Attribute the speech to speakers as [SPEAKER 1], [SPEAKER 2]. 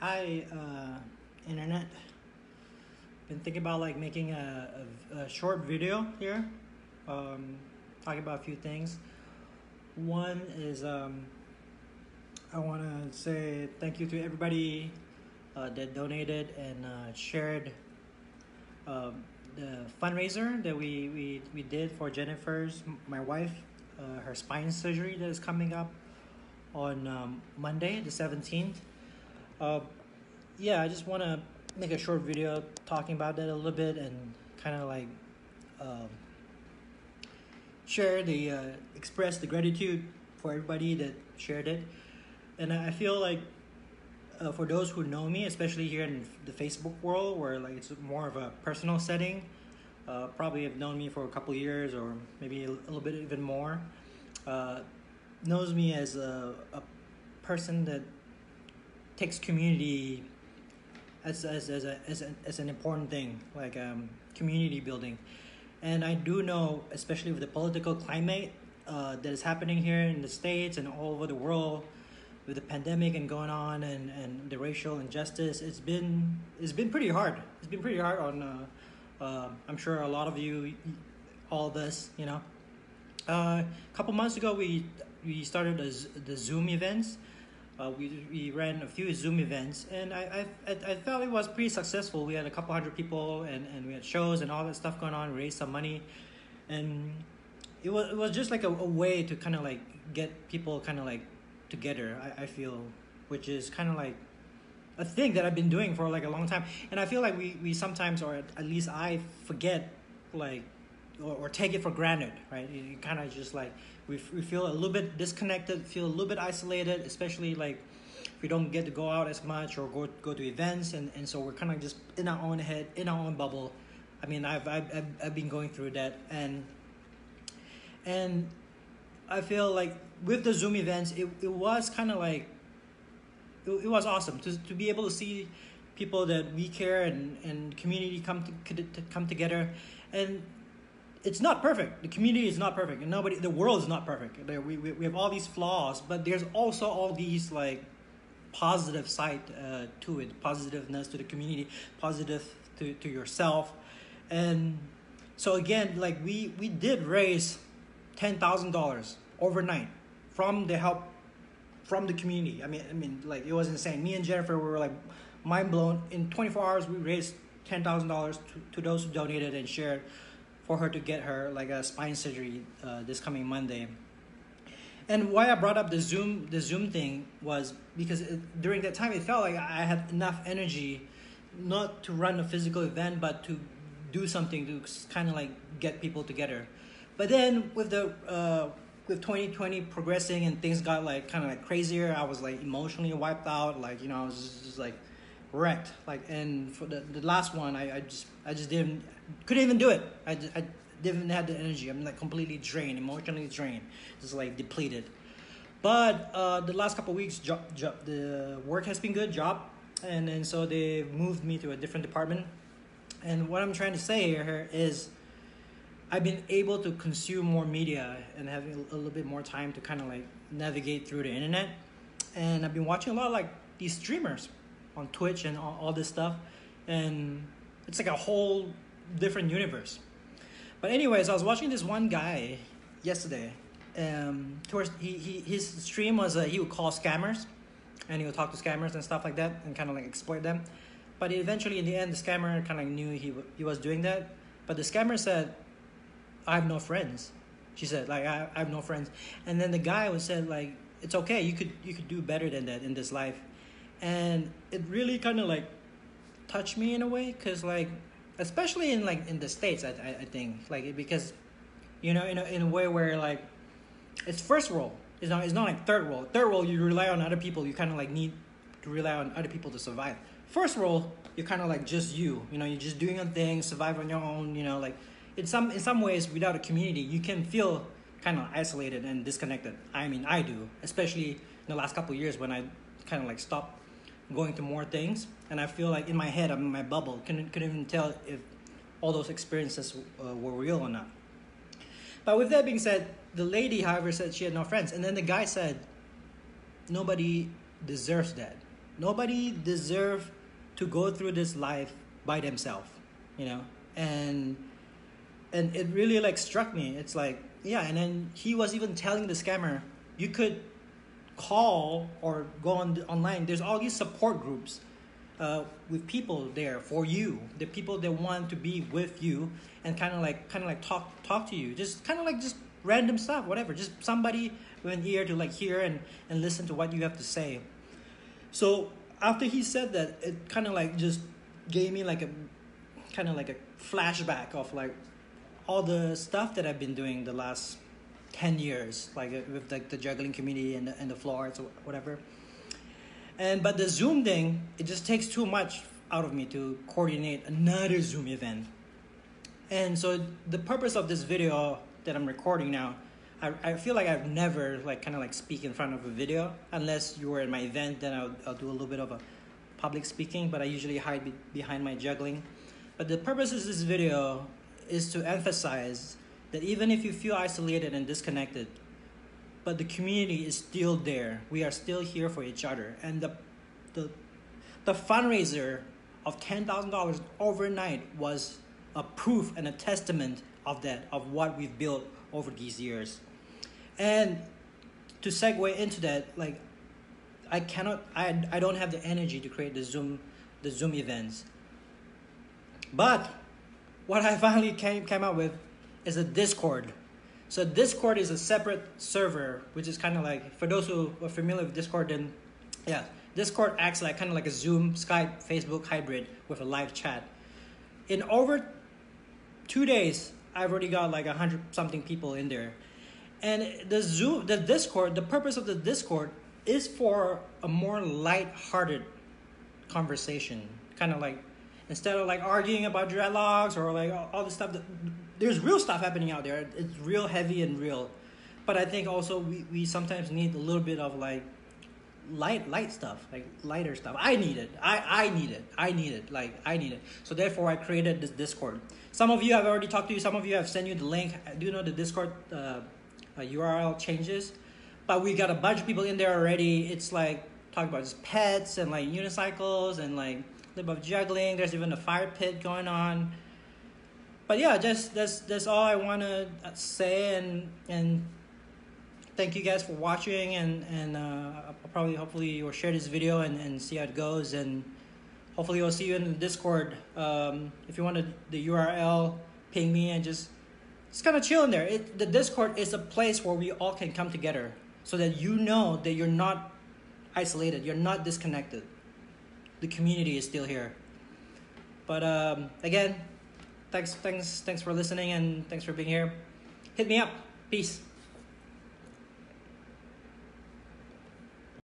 [SPEAKER 1] Hi, internet. Been thinking about like making a short video here, talking about a few things. One is I want to say thank you to everybody that donated and shared the fundraiser that we did for Jennifer's, my wife, her spine surgery that is coming up on Monday, the 17th. Uh, yeah, I just want to make a short video talking about that a little bit and kind of like um share express the gratitude for everybody that shared it. And I feel like for those who know me, especially here in the Facebook world, where like it's more of a personal setting, probably have known me for a couple years or maybe a little bit even more. Uh, Knows me as a person that takes community as an important thing, like community building. And I do know, especially with the political climate that is happening here in the States and all over the world, with the pandemic and going on, and the racial injustice, it's been pretty hard. It's been pretty hard on. I'm sure a lot of you, all of us, a couple months ago, we started the Zoom events. We ran a few Zoom events, and I felt it was pretty successful. We had a couple hundred people, and we had shows and all that stuff going on. We raised some money, and it was just like a way to kind of like get people kind of like together. I feel, which is kind of like a thing that I've been doing for like a long time, and I feel like we sometimes, or at least I forget, like, or take it for granted, right? You kind of just like we feel a little bit disconnected, feel a little bit isolated, especially like we don't get to go out as much or go to events, and so we're kind of just in our own head, in our own bubble. I mean, I've been going through that, and I feel like with the Zoom events, it was kind of like it was awesome to be able to see people that we care and community come together. And it's not perfect. The community is not perfect, and the world is not perfect. We have all these flaws, but there's also all these like positive side to it, positiveness to the community, positive to yourself. And so again, like we did raise $10,000 overnight from the help from the community. I mean, like it was insane. Me and Jennifer were like mind blown. In 24 hours, we raised $10,000 to those who donated and shared for her to get her like a spine surgery this coming Monday. And why I brought up the Zoom thing was because during that time it felt like I had enough energy, not to run a physical event, but to do something to kind of like get people together. But then with 2020 progressing and things got like kind of like crazier, I was like emotionally wiped out. Like I was just like wrecked. Like, and for the last one, I just couldn't even do it. I didn't have the energy. I'm like completely drained, emotionally drained, just like depleted. But the last couple of weeks, the work has been good, and so they moved me to a different department. And what I'm trying to say here is, I've been able to consume more media and having a little bit more time to kind of like navigate through the internet. And I've been watching a lot of like these streamers on Twitch and all this stuff, and it's like a whole different universe. But anyways, I was watching this one guy yesterday. Towards his stream was he would call scammers, and he would talk to scammers and stuff like that, and kind of like exploit them. But eventually, in the end, the scammer kind of knew he was doing that. But the scammer said, "I have no friends." She said, like, I have no friends. And then the guy was said, like, it's okay, you could do better than that in this life. And it really kind of like touched me in a way, because like, especially in the States, I think, like, because in a way where like it's first world. It's not like third world. Third world, you rely on other people. You kind of like need to rely on other people to survive. First world, you're kind of like just you're just doing your thing, survive on your own. Like in some ways, without a community, you can feel kind of isolated and disconnected. I mean, I do, especially in the last couple of years when I kind of like stopped going to more things, and I feel like in my head, I'm in my bubble. Couldn't even tell if all those experiences were real or not. But with that being said, the lady, however, said she had no friends. And then the guy said, nobody deserves that. nobody deserve to go through this life by themselves, you know. And it really like struck me. It's like, yeah. And then he was even telling the scammer, you could call or go online. There's all these support groups with people there for you, the people that want to be with you and kind of like talk to you, just kind of like just random stuff, whatever, just somebody with an ear to like hear and listen to what you have to say. So after he said that, it kind of like just gave me like a kind of like a flashback of like all the stuff that I've been doing the last 10 years, like with like the juggling community and the floors or whatever. But the Zoom thing, it just takes too much out of me to coordinate another Zoom event. And so the purpose of this video that I'm recording now, I feel like I've never like kind of like speak in front of a video, unless you were at my event, then I'll do a little bit of a public speaking, but I usually hide behind my juggling. But the purpose of this video is to emphasize that even if you feel isolated and disconnected, but the community is still there. We are still here for each other. And the fundraiser of $10,000 overnight was a proof and a testament of that, of what we've built over these years. And to segue into that, like I don't have the energy to create the Zoom events. But what I finally came up with is a Discord. So Discord is a separate server, which is kind of like, for those who are familiar with Discord, then yeah, Discord acts like kind of like a Zoom, Skype, Facebook hybrid with a live chat. In over 2 days, I've already got like 100 something people in there. And the Discord, the purpose of the Discord is for a more light-hearted conversation. Kind of like, instead of like arguing about dreadlocks or like all this stuff, there's real stuff happening out there. It's real heavy and real. But I think also we sometimes need a little bit of like light stuff, like lighter stuff. I need it. So therefore I created this Discord. Some of you have already talked to you. Some of you have sent you the link. I do know the Discord URL changes, but we got a bunch of people in there already. It's like talking about just pets and like unicycles and like a little bit of juggling. There's even a fire pit going on. But yeah, just that's all I want to say, and thank you guys for watching, and I'll probably hopefully you'll share this video and see how it goes, and hopefully we'll see you in the Discord. If you want the URL, ping me and just kind of chill in there. The Discord is a place where we all can come together, so that you know that you're not isolated, you're not disconnected. The community is still here. But again, thanks for listening, and thanks for being here. Hit me up. Peace.